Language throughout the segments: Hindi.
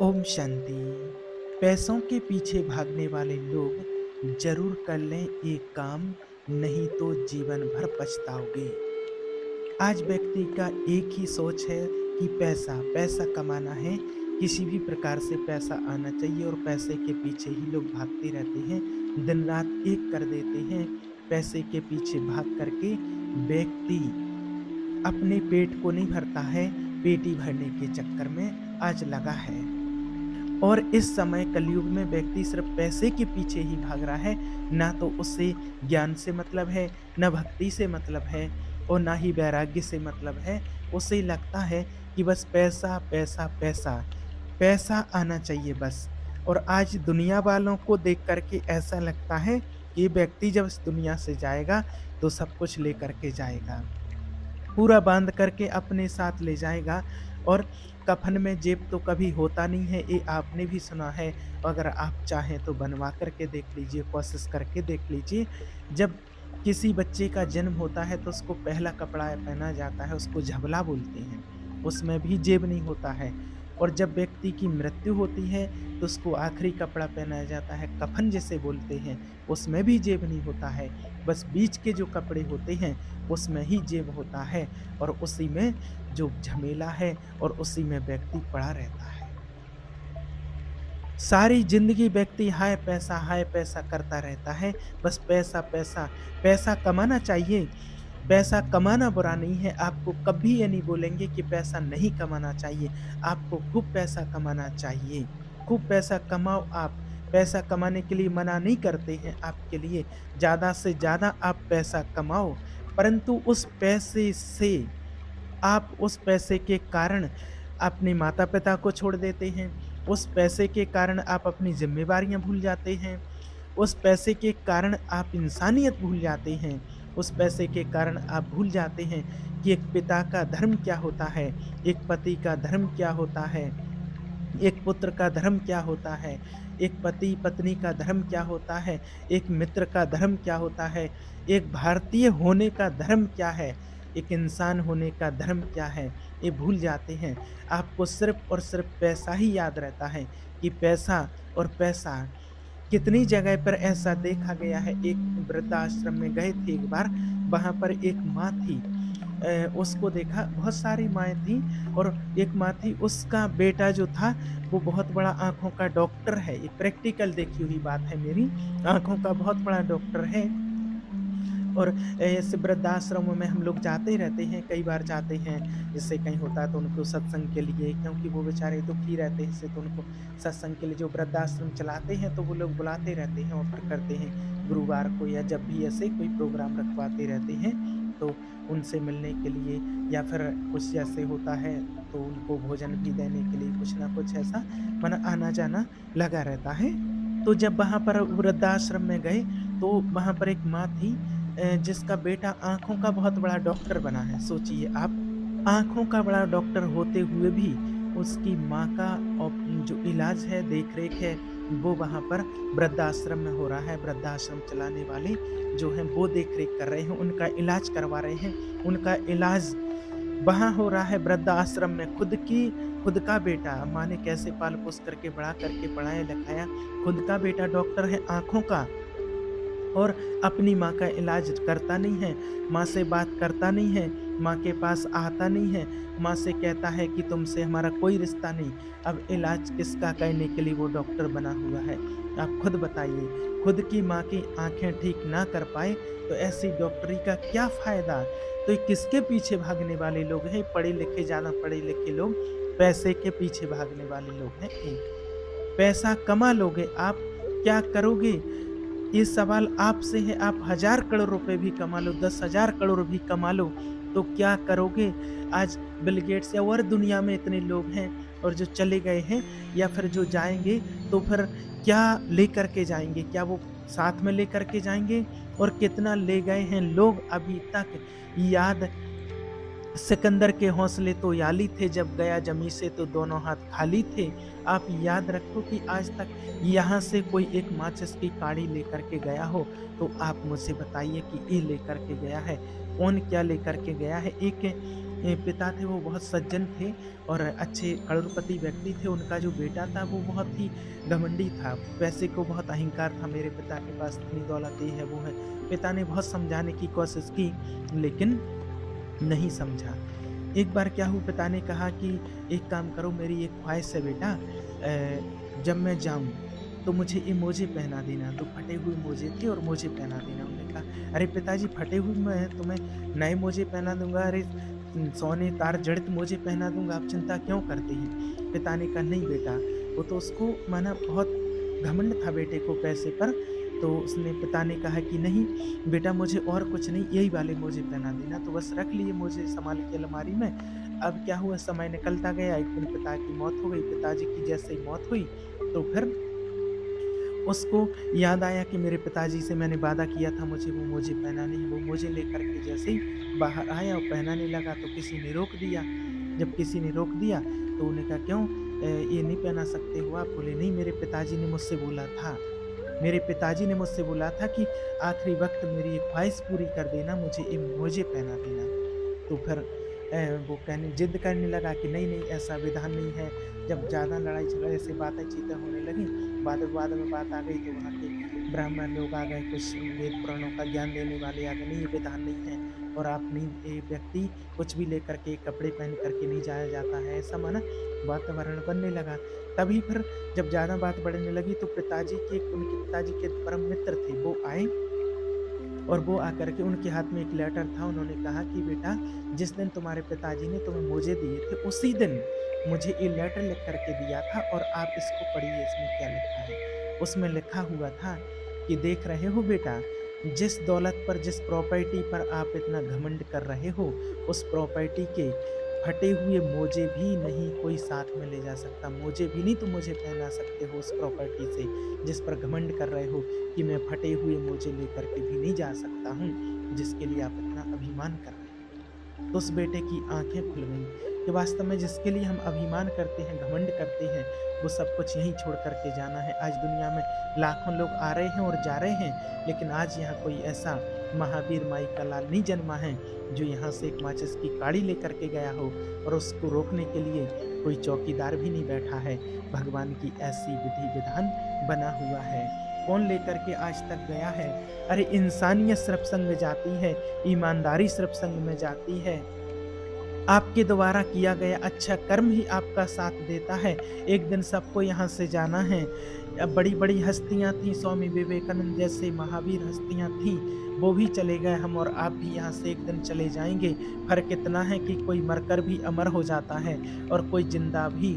ओम शांति। पैसों के पीछे भागने वाले लोग जरूर कर लें एक काम, नहीं तो जीवन भर पछताओगे। आज व्यक्ति का एक ही सोच है कि पैसा पैसा कमाना है। किसी भी प्रकार से पैसा आना चाहिए और पैसे के पीछे ही लोग भागते रहते हैं। दिन रात एक कर देते हैं। पैसे के पीछे भाग करके व्यक्ति अपने पेट को नहीं भरता है, पेट ही भरने के चक्कर में आज लगा है। और इस समय कलयुग में व्यक्ति सिर्फ पैसे के पीछे ही भाग रहा है। ना तो उससे ज्ञान से मतलब है, ना भक्ति से मतलब है और ना ही वैराग्य से मतलब है। उसे लगता है कि बस पैसा पैसा पैसा पैसा आना चाहिए बस। और आज दुनिया वालों को देख करके ऐसा लगता है कि ये व्यक्ति जब इस दुनिया से जाएगा तो सब कुछ लेकर के जाएगा, पूरा बांध करके अपने साथ ले जाएगा। और कफन में जेब तो कभी होता नहीं है, ये आपने भी सुना है। अगर आप चाहें तो बनवा करके देख लीजिए, कोशिश करके देख लीजिए। जब किसी बच्चे का जन्म होता है तो उसको पहला कपड़ा पहना जाता है, उसको झबला बोलते हैं, उसमें भी जेब नहीं होता है। और जब व्यक्ति की मृत्यु होती है तो उसको आखिरी कपड़ा पहनाया जाता है, कफन जिसे बोलते हैं, उसमें भी जेब नहीं होता है। बस बीच के जो कपड़े होते हैं उसमें ही जेब होता है और उसी में जो झमेला है और उसी में व्यक्ति पड़ा रहता है। सारी जिंदगी व्यक्ति हाय पैसा करता रहता है। बस पैसा पैसा पैसा कमाना चाहिए। पैसा कमाना बुरा नहीं है। आपको कभी ये नहीं बोलेंगे कि पैसा नहीं कमाना चाहिए। आपको खूब पैसा कमाना चाहिए। खूब पैसा कमाओ आप। पैसा कमाने के लिए मना नहीं करते हैं आपके लिए। ज़्यादा से ज़्यादा आप पैसा कमाओ, परंतु उस पैसे से आप उस पैसे के कारण अपने माता-पिता को छोड़ देते हैं। उस पैसे के कारण आप अपनी ज़िम्मेवारियाँ भूल जाते हैं। उस पैसे के कारण आप इंसानियत भूल जाते हैं। उस पैसे के कारण आप भूल जाते हैं कि एक पिता का धर्म क्या होता है, एक पति का धर्म क्या होता है, एक पुत्र का धर्म क्या होता है, एक पति-पत्नी का धर्म क्या होता है, एक मित्र का धर्म क्या होता है, एक भारतीय होने का धर्म क्या है, एक इंसान होने का धर्म क्या है, ये भूल जाते हैं। आपको सिर्फ़ और सिर्फ़ पैसा ही याद रहता है कि पैसा और पैसा। कितनी जगह पर ऐसा देखा गया है। एक वृद्धाश्रम में गए थे एक बार, वहाँ पर एक माँ थी। उसको देखा, बहुत सारी माएँ थीं और एक माँ थी, उसका बेटा जो था वो बहुत बड़ा आँखों का डॉक्टर है। ये प्रैक्टिकल देखी हुई बात है मेरी, आँखों का बहुत बड़ा डॉक्टर है। और ऐसे वृद्धाश्रमों में हम लोग जाते ही रहते हैं, कई बार जाते हैं। जैसे कहीं होता है तो उनको सत्संग के लिए, क्योंकि वो बेचारे दुखी रहते हैं, इससे तो उनको सत्संग के लिए जो वृद्धाश्रम चलाते हैं तो वो लोग बुलाते रहते हैं, ऑफ़र करते हैं गुरुवार को, या जब भी ऐसे कोई प्रोग्राम रखवाते रहते हैं तो उनसे मिलने के लिए, या फिर कुछ जैसे होता है तो उनको भोजन भी देने के लिए कुछ ना कुछ ऐसा माना आना-जाना लगा रहता है। तो जब वहाँ पर वृद्धाश्रम में गए तो वहाँ पर एक माँ थी, जिसका बेटा आँखों का बहुत बड़ा डॉक्टर बना है। सोचिए आप, आँखों का बड़ा डॉक्टर होते हुए भी उसकी माँ का जो इलाज है, देख-रेख है, वो वहाँ पर वृद्धाश्रम में हो रहा है। वृद्धाश्रम चलाने वाले जो हैं वो देख-रेख कर रहे हैं, उनका इलाज करवा रहे हैं। उनका इलाज वहाँ हो रहा है वृद्धाश्रम में। खुद का बेटा, माँ ने कैसे पाल-पोस करके बड़ा करके पढ़ाया-लिखाया, खुद का बेटा डॉक्टर है आँखों का, और अपनी माँ का इलाज करता नहीं है, माँ से बात करता नहीं है, माँ के पास आता नहीं है, माँ से कहता है कि तुमसे हमारा कोई रिश्ता नहीं। अब इलाज किसका करने के लिए वो डॉक्टर बना हुआ है? आप खुद बताइए। खुद की माँ की आँखें ठीक ना कर पाए तो ऐसी डॉक्टरी का क्या फ़ायदा? तो ये किसके पीछे भागने वाले लोग हैं? पढ़े-लिखे, ज़्यादा पढ़े-लिखे लोग, पैसे के पीछे भागने वाले लोग हैं ये। पैसा कमा लोगे आप, क्या करोगे? ये सवाल आपसे है। आप 1000 करोड़ रुपए भी कमा लो, 10,000 करोड़ भी कमा लो, तो क्या करोगे? आज बिल गेट्स या और दुनिया में इतने लोग हैं, और जो चले गए हैं या फिर जो जाएँगे तो फिर क्या लेकर के जाएँगे? क्या वो साथ में लेकर के जाएँगे? और कितना ले गए हैं लोग अभी तक? याद, सिकंदर के हौसले तो याली थे, जब गया जमी से तो दोनों हाथ खाली थे। आप याद रखो कि आज तक यहाँ से कोई एक माचिस की काड़ी लेकर के गया हो तो आप मुझे बताइए कि ये लेकर के गया है। कौन क्या लेकर के गया है? एक पिता थे वो बहुत सज्जन थे और अच्छे करोड़पति व्यक्ति थे। उनका जो बेटा था वो बहुत ही घमंडी था, पैसे को बहुत अहंकार था, मेरे पिता के पास इतनी दौलत ये है, वो है। पिता ने बहुत समझाने की कोशिश की लेकिन नहीं समझा। एक बार क्या हुआ, पिता ने कहा कि एक काम करो, मेरी एक ख्वाहिश है बेटा, जब मैं जाऊँ तो मुझे ये मोजे पहना देना। तो फटे हुए मोजे थे और मोजे पहना देना। उन्होंने कहा, अरे पिताजी फटे हुए मैं तुम्हें नए मोजे पहना दूँगा, अरे सोने तार जड़ित मोजे पहना दूँगा, आप चिंता क्यों करते हैं? पिता ने कहा, नहीं बेटा, वो तो उसको माना बहुत घमंड था बेटे को पैसे पर। तो उसने पिता ने कहा कि नहीं बेटा, मुझे और कुछ नहीं, यही वाले मोजे पहना देना। तो बस रख लिए मोजे संभाल के अलमारी में। अब क्या हुआ, समय निकलता गया, एक दिन पिता की मौत हो गई। पिताजी की जैसे ही मौत हुई तो फिर उसको याद आया कि मेरे पिताजी से मैंने वादा किया था मुझे वो मोजे पहनाने हैं। वो मोजे लेकर के जैसे ही बाहर आया और पहनाने लगा तो किसी ने रोक दिया। जब किसी ने रोक दिया तो उन्होंने कहा, क्यों ये नहीं पहना सकते हो आप? बोले, नहीं, मेरे पिताजी ने मुझसे बोला था, मेरे पिताजी ने मुझसे बोला था कि आखिरी वक्त मेरी एक ख्वाहिश पूरी कर देना, मुझे ये मोजे पहना देना। तो फिर वो कहने जिद करने लगा कि नहीं नहीं, ऐसा विधान नहीं है। जब ज़्यादा लड़ाई झगड़े से बातें चीतें होने लगी, बाद बाद में बात आ गई तो वहाँ के ब्राह्मण लोग आ गए, कुछ वेद पुराणों का ज्ञान देने वाले आ गए, नहीं ये विधान नहीं है और आप नहीं, ये व्यक्ति कुछ भी लेकर के कपड़े पहन करके नहीं जाया जाता है, ऐसा माना वातावरण बनने लगा। तभी फिर जब ज़्यादा बात बढ़ने लगी तो उनके पिताजी के परम मित्र थे, वो आए और वो आकर के उनके हाथ में एक लेटर था। उन्होंने कहा कि बेटा, जिस दिन तुम्हारे पिताजी ने तुम्हें मोजे दिए थे उसी दिन मुझे ये लेटर लिख करके दिया था और आप इसको पढ़िए, इसमें क्या लिखा है। उसमें लिखा हुआ था कि देख रहे हो बेटा, जिस दौलत पर, जिस प्रॉपर्टी पर आप इतना घमंड कर रहे हो, उस प्रॉपर्टी के फटे हुए मोजे भी नहीं कोई साथ में ले जा सकता। मोजे भी नहीं तुम मुझे पहना सकते हो उस प्रॉपर्टी से जिस पर घमंड कर रहे हो कि मैं फटे हुए मोजे लेकर के भी नहीं जा सकता हूँ, जिसके लिए आप इतना अभिमान कर रहे हो। तो उस बेटे की आंखें खुल गईं कि वास्तव में जिसके लिए हम अभिमान करते हैं, घमंड करते हैं, वो सब कुछ यहीं छोड़ करके जाना है। आज दुनिया में लाखों लोग आ रहे हैं और जा रहे हैं, लेकिन आज यहाँ कोई ऐसा महावीर माई का लाल नहीं जन्मा है जो यहाँ से एक माचिस की काड़ी लेकर के गया हो और उसको रोकने के लिए कोई चौकीदार भी नहीं बैठा है। भगवान की ऐसी विधि विधान बना हुआ है, कौन लेकर के आज तक गया है? अरे इंसानियत सिर्फ संग में जाती है, ईमानदारी सिर्फ संग में जाती है। आपके द्वारा किया गया अच्छा कर्म ही आपका साथ देता है। एक दिन सबको यहाँ से जाना है। अब बड़ी बड़ी हस्तियाँ थीं, स्वामी विवेकानंद जैसे महावीर हस्तियाँ थीं, वो भी चले गए, हम और आप भी यहाँ से एक दिन चले जाएंगे। फर्क इतना है कि कोई मरकर भी अमर हो जाता है और कोई जिंदा भी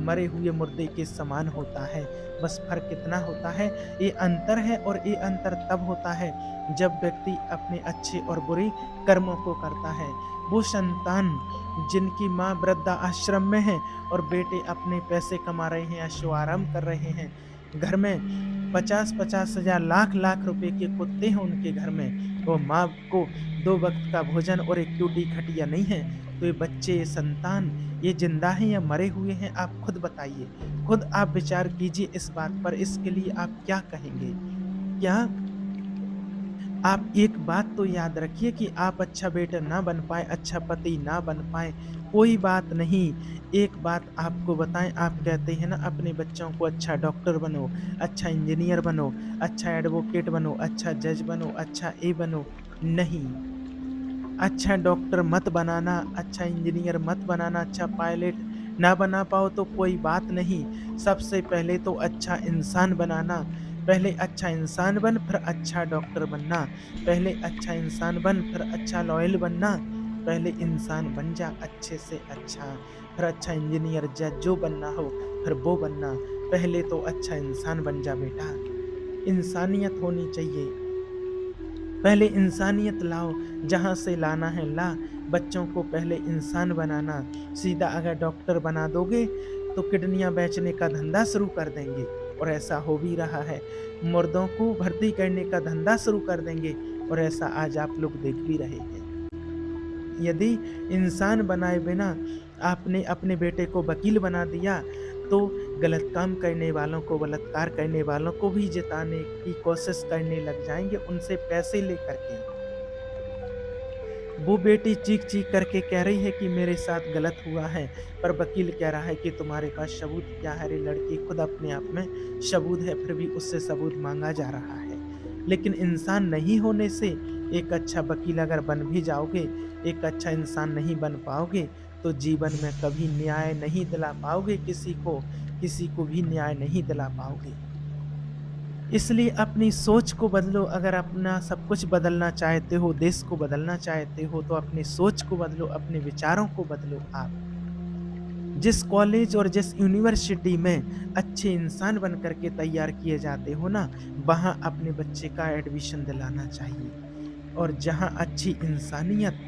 मरे हुए मुर्दे के समान होता है। बस फर्क इतना होता है, ये अंतर है। और ये अंतर तब होता है जब व्यक्ति अपने अच्छे और बुरे कर्मों को करता है। वो संतान जिनकी माँ वृद्धा आश्रम में है और बेटे अपने पैसे कमा रहे हैं, ऐशो आराम कर रहे हैं, घर में 50-50 हजार लाख लाख रुपए के कुत्ते हैं उनके घर में, वो माँ को 2 वक्त का भोजन और एक टूटी खटिया नहीं है, तो ये बच्चे, ये संतान, ये जिंदा हैं या मरे हुए हैं? आप खुद बताइए, खुद आप विचार कीजिए इस बात पर। इसके लिए आप क्या कहेंगे? क्या आप एक बात तो याद रखिए कि आप अच्छा बेटा ना बन पाए, अच्छा पति ना बन पाए, कोई बात नहीं। एक बात आपको बताएं, आप कहते हैं ना अपने बच्चों को अच्छा डॉक्टर बनो, अच्छा इंजीनियर बनो, अच्छा एडवोकेट बनो, अच्छा जज बनो, अच्छा ए बनो। नहीं, अच्छा डॉक्टर मत बनाना, अच्छा इंजीनियर मत बनाना, अच्छा पायलट ना बना पाओ तो कोई बात नहीं। सबसे पहले तो अच्छा इंसान बनाना। पहले अच्छा इंसान बन, फिर अच्छा डॉक्टर बनना। पहले अच्छा इंसान बन, फिर अच्छा लॉयल बनना। पहले इंसान बन जा अच्छे से अच्छा, फिर अच्छा इंजीनियर जज जो बनना हो फिर वो बनना। पहले तो अच्छा इंसान बन जा बेटा। इंसानियत होनी चाहिए, पहले इंसानियत लाओ, जहाँ से लाना है ला। बच्चों को पहले इंसान बनाना। सीधा अगर डॉक्टर बना दोगे तो किडनियाँ बेचने का धंधा शुरू कर देंगे और ऐसा हो भी रहा है। मुर्दों को भर्ती करने का धंधा शुरू कर देंगे और ऐसा आज आप लोग देख भी रहे हैं। यदि इंसान बनाए बिना आपने अपने बेटे को वकील बना दिया तो गलत काम करने वालों को, बलात्कार करने वालों को भी जिताने की कोशिश करने लग जाएंगे, उनसे पैसे लेकर के। वो बेटी चीख-चीख करके कह रही है कि मेरे साथ गलत हुआ है, पर वकील कह रहा है कि तुम्हारे पास सबूत क्या है रे लड़की, खुद अपने आप में सबूत है, फिर भी उससे सबूत माँगा जा रहा है। लेकिन इंसान नहीं होने से एक अच्छा वकील अगर बन भी जाओगे, एक अच्छा इंसान नहीं बन पाओगे, तो जीवन में कभी न्याय नहीं दिला पाओगे किसी को भी न्याय नहीं दिला पाओगे। इसलिए अपनी सोच को बदलो, अगर अपना सब कुछ बदलना चाहते हो, देश को बदलना चाहते हो, तो अपनी सोच को बदलो, अपने विचारों को बदलो आप। जिस कॉलेज और जिस यूनिवर्सिटी में अच्छे इंसान बन कर के तैयार किए जाते हो ना, वहाँ अपने बच्चे का एडमिशन दिलाना चाहिए। और जहाँ अच्छी इंसानियत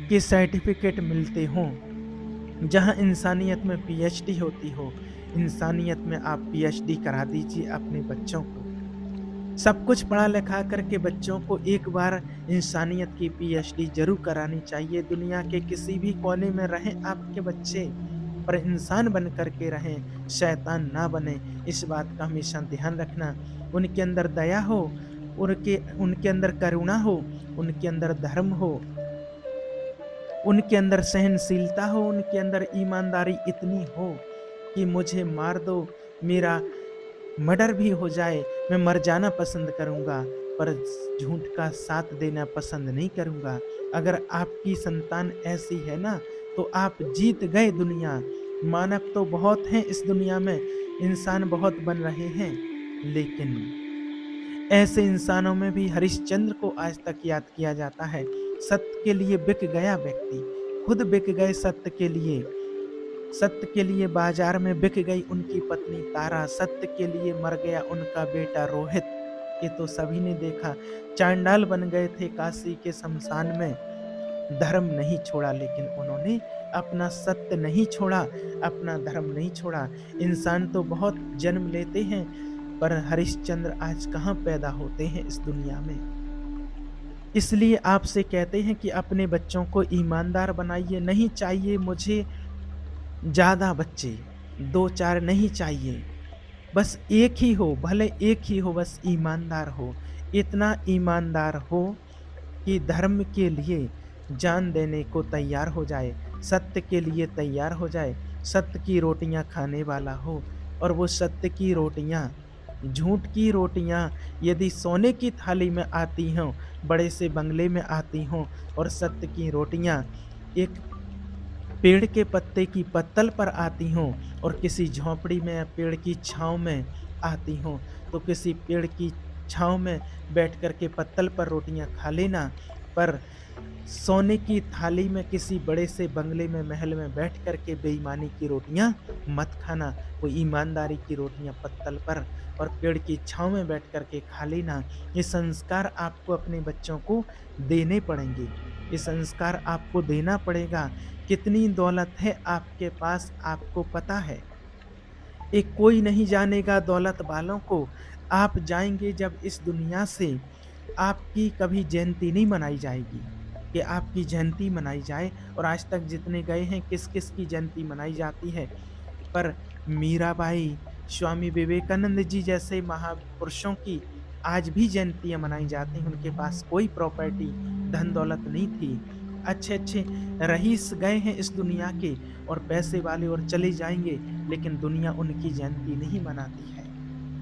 के सर्टिफ़िकेट मिलते हों, जहाँ इंसानियत में पीएचडी होती हो, इंसानियत में आप पीएचडी करा दीजिए अपने बच्चों को। सब कुछ पढ़ा-लिखा करके बच्चों को एक बार इंसानियत की पीएचडी ज़रूर करानी चाहिए। दुनिया के किसी भी कोने में रहें आपके बच्चे, पर इंसान बन कर के रहें, शैतान ना बनें, इस बात का हमेशा ध्यान रखना। उनके अंदर दया हो, उनके उनके अंदर करुणा हो, उनके अंदर धर्म हो, उनके अंदर सहनशीलता हो, उनके अंदर ईमानदारी इतनी हो कि मुझे मार दो, मेरा मर्डर भी हो जाए, मैं मर जाना पसंद करूँगा, पर झूठ का साथ देना पसंद नहीं करूँगा। अगर आपकी संतान ऐसी है ना, तो आप जीत गए दुनिया। मानव तो बहुत हैं इस दुनिया में, इंसान बहुत बन रहे हैं, लेकिन ऐसे इंसानों में भी हरिश्चंद्र को आज तक याद किया जाता है। सत्य के लिए बिक गया व्यक्ति, खुद बिक गए सत्य के लिए। सत्य के लिए बाजार में बिक गई उनकी पत्नी तारा, सत्य के लिए मर गया उनका बेटा रोहित। ये तो सभी ने देखा। चांडाल बन गए थे काशी के शमशान में, धर्म नहीं छोड़ा, लेकिन उन्होंने अपना सत्य नहीं छोड़ा, अपना धर्म नहीं छोड़ा। इंसान तो बहुत जन्म लेते हैं, पर हरिश्चंद्र आज कहाँ पैदा होते हैं इस दुनिया में। इसलिए आपसे कहते हैं कि अपने बच्चों को ईमानदार बनाइए। नहीं चाहिए मुझे ज़्यादा बच्चे, 2-4 नहीं चाहिए, बस एक ही हो, भले एक ही हो, बस ईमानदार हो। इतना ईमानदार हो कि धर्म के लिए जान देने को तैयार हो जाए, सत्य के लिए तैयार हो जाए, सत्य की रोटियाँ खाने वाला हो। और वो सत्य की रोटियाँ, झूठ की रोटियाँ यदि सोने की थाली में आती हों, बड़े से बंगले में आती हों, और सत्य की रोटियाँ एक पेड़ के पत्ते की पत्तल पर आती हों और किसी झोंपड़ी में या पेड़ की छाँव में आती हों, तो किसी पेड़ की छाँव में बैठ कर के पत्तल पर रोटियाँ खा लेना, पर सोने की थाली में किसी बड़े से बंगले में, महल में बैठ कर के बेईमानी की रोटियाँ मत खाना। वो ईमानदारी की रोटियाँ पत्तल पर और पेड़ की छाँव में बैठ कर के खा लेना। ये संस्कार आपको अपने बच्चों को देने पड़ेंगे, ये संस्कार आपको देना पड़ेगा। कितनी दौलत है आपके पास आपको पता है। एक कोई नहीं जानेगा दौलत वालों को। आप जाएँगे जब इस दुनिया से, आपकी कभी जयंती नहीं मनाई जाएगी कि आपकी जयंती मनाई जाए। और आज तक जितने गए हैं किस-किस की जयंती मनाई जाती है। पर मीराबाई, स्वामी विवेकानंद जी जैसे महापुरुषों की आज भी जयंतियाँ मनाई जाती हैं। उनके पास कोई प्रॉपर्टी, धन दौलत नहीं थी। अच्छे-अच्छे रईस गए हैं इस दुनिया के और पैसे वाले और चले जाएँगे, लेकिन दुनिया उनकी जयंती नहीं मनाती है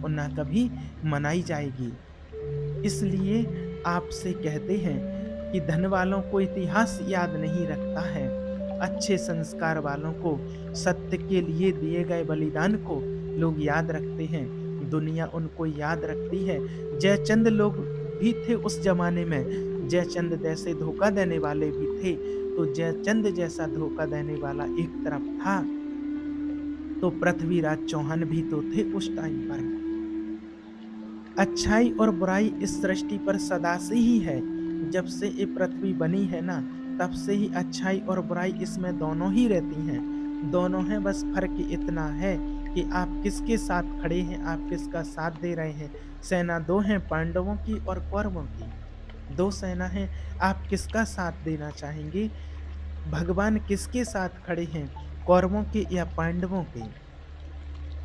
और ना कभी मनाई जाएगी। इसलिए आपसे कहते हैं कि धन वालों को इतिहास याद नहीं रखता है, अच्छे संस्कार वालों को, सत्य के लिए दिए गए बलिदान को लोग याद रखते हैं, दुनिया उनको याद रखती है। जयचंद लोग भी थे उस ज़माने में, जयचंद जैसे धोखा देने वाले भी थे, तो जयचंद जैसा धोखा देने वाला एक तरफ था, तो पृथ्वीराज चौहान भी तो थे उस टाइम पर। अच्छाई और बुराई इस सृष्टि पर सदा से ही है। जब से ये पृथ्वी बनी है ना, तब से ही अच्छाई और बुराई इसमें दोनों ही रहती हैं। दोनों हैं, बस फ़र्क इतना है कि आप किसके साथ खड़े हैं, आप किसका साथ दे रहे हैं। सेना 2 हैं, पांडवों की और कौरवों की। 2 सेना हैं, आप किसका साथ देना चाहेंगे? भगवान किसके साथ खड़े हैं, कौरवों के या पांडवों के?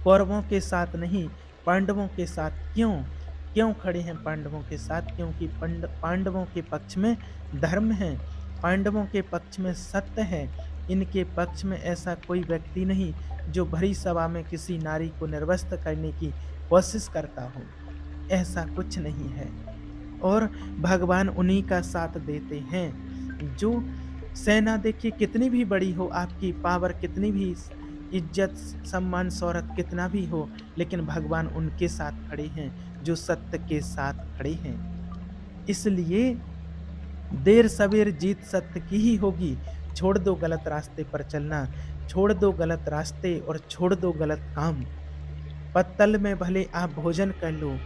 कौरवों के साथ नहीं, पांडवों के साथ। क्यों? क्यों खड़े हैं पांडवों के साथ? क्योंकि पांडवों के पक्ष में धर्म है, पांडवों के पक्ष में सत्य है। इनके पक्ष में ऐसा कोई व्यक्ति नहीं जो भरी सभा में किसी नारी को निर्वस्त्र करने की कोशिश करता हो। ऐसा कुछ नहीं है। और भगवान उन्हीं का साथ देते हैं। जो सेना देखिए कितनी भी बड़ी हो, आपकी पावर कितनी भी इज्जत, सम्मान, शोहरत कितना भी हो, लेकिन भगवान उनके साथ खड़े हैं जो सत्य के साथ खड़े हैं। इसलिए देर सवेर जीत सत्य की ही होगी। छोड़ दो गलत रास्ते पर चलना, छोड़ दो गलत रास्ते और छोड़ दो गलत काम। पत्तल में भले आप भोजन कर लो,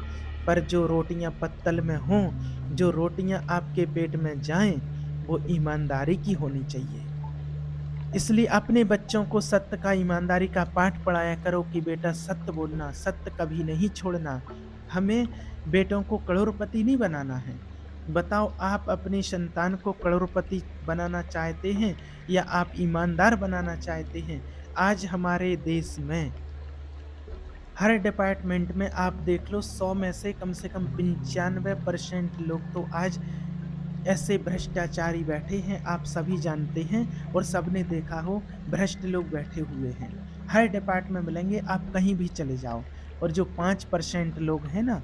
पर जो रोटियां पत्तल में हों, जो रोटियां आपके पेट में जाएं, वो ईमानदारी की होनी चाहिए। इसलिए अपने बच्चों को सत्य का, ईमानदारी का पाठ पढ़ाया करो कि बेटा सत्य बोलना, सत्य कभी नहीं छोड़ना। हमें बेटों को करोड़पति नहीं बनाना है। बताओ, आप अपनी संतान को करोड़पति बनाना चाहते हैं या आप ईमानदार बनाना चाहते हैं? आज हमारे देश में हर डिपार्टमेंट में आप देख लो, 100 में से कम 95% लोग तो आज ऐसे भ्रष्टाचारी बैठे हैं, आप सभी जानते हैं और सबने देखा हो, भ्रष्ट लोग बैठे हुए हैं। हर डिपार्टमेंट में मिलेंगे, आप कहीं भी चले जाओ। और जो 5% लोग हैं ना,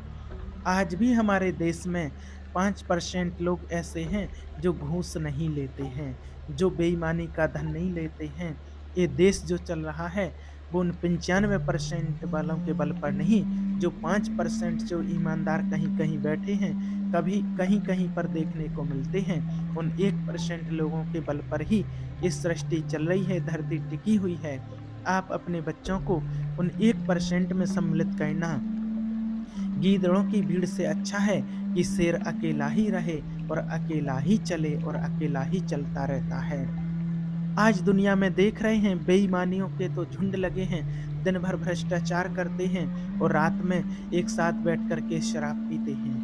आज भी हमारे देश में 5% लोग ऐसे हैं जो घूस नहीं लेते हैं, जो बेईमानी का धन नहीं लेते हैं। ये देश जो चल रहा है वो उन 95% वालों के बल पर नहीं, जो 5% जो ईमानदार कहीं-कहीं बैठे हैं, कभी कहीं-कहीं पर देखने को मिलते हैं। उन 1% लोगों के बल पर ही ये सृष्टि चल रही है, धरती टिकी हुई है। आप अपने बच्चों को उन 1% में सम्मिलित करना। गीदड़ों की भीड़ से अच्छा है कि शेर अकेला ही रहे और अकेला ही चले और अकेला ही चलता रहता है। आज दुनिया में देख रहे हैं, बेईमानियों के तो झुंड लगे हैं, दिन भर भ्रष्टाचार करते हैं और रात में एक साथ बैठ कर के शराब पीते हैं,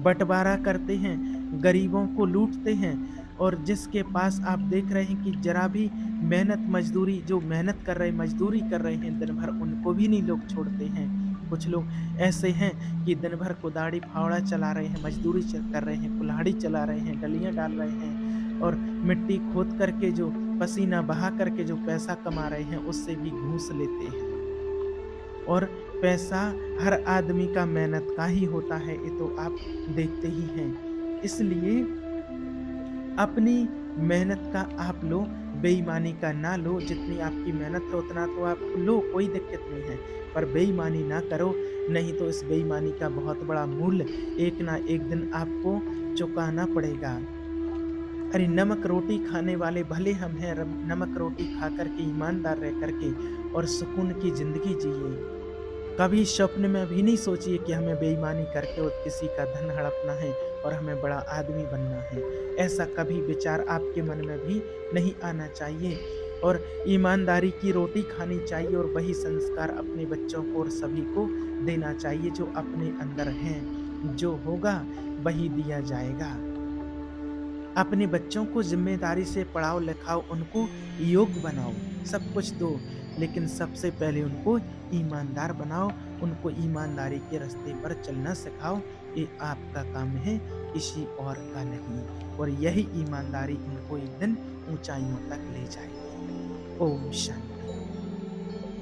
बंटवारा करते हैं, गरीबों को लूटते हैं। और जिसके पास आप देख रहे हैं कि जरा भी मेहनत मजदूरी, जो मेहनत कर रहे, मजदूरी कर रहे हैं दिन भर, उनको भी नहीं लोग छोड़ते हैं। कुछ लोग ऐसे हैं कि दिन भर कुदाड़ी फावड़ा चला रहे हैं, मजदूरी कर रहे हैं, कुल्हाड़ी चला रहे हैं, डलियां डाल रहे हैं और मिट्टी खोद करके, जो पसीना बहा करके जो पैसा कमा रहे हैं, उससे भी घूस लेते हैं। और पैसा हर आदमी का मेहनत का ही होता है, ये तो आप देखते ही हैं। इसलिए अपनी मेहनत का आप लो, बेईमानी का ना लो। जितनी आपकी मेहनत है उतना तो आप लो, कोई दिक्कत नहीं है, पर बेईमानी ना करो, नहीं तो इस बेईमानी का बहुत बड़ा मूल्य एक ना एक दिन आपको चुकाना पड़ेगा। अरे नमक रोटी खाने वाले भले हम हैं, नमक रोटी खा कर के, ईमानदार रह कर के और सुकून की ज़िंदगी जिए। कभी स्वप्न में भी नहीं सोचिए कि हमें बेईमानी करके और किसी का धन हड़पना है और हमें बड़ा आदमी बनना है। ऐसा कभी विचार आपके मन में भी नहीं आना चाहिए। और ईमानदारी की रोटी खानी चाहिए और वही संस्कार अपने बच्चों को और सभी को देना चाहिए जो अपने अंदर हैं। जो होगा वही दिया जाएगा। अपने बच्चों को जिम्मेदारी से पढ़ाओ लिखाओ, उनको योग्य बनाओ, सब कुछ दो, लेकिन सबसे पहले उनको ईमानदार बनाओ, उनको ईमानदारी के रास्ते पर चलना सिखाओ। ये आपका काम है, किसी और का नहीं। और यही ईमानदारी इनको एक दिन ऊंचाइयों तक ले जाएगी। ओम शांति।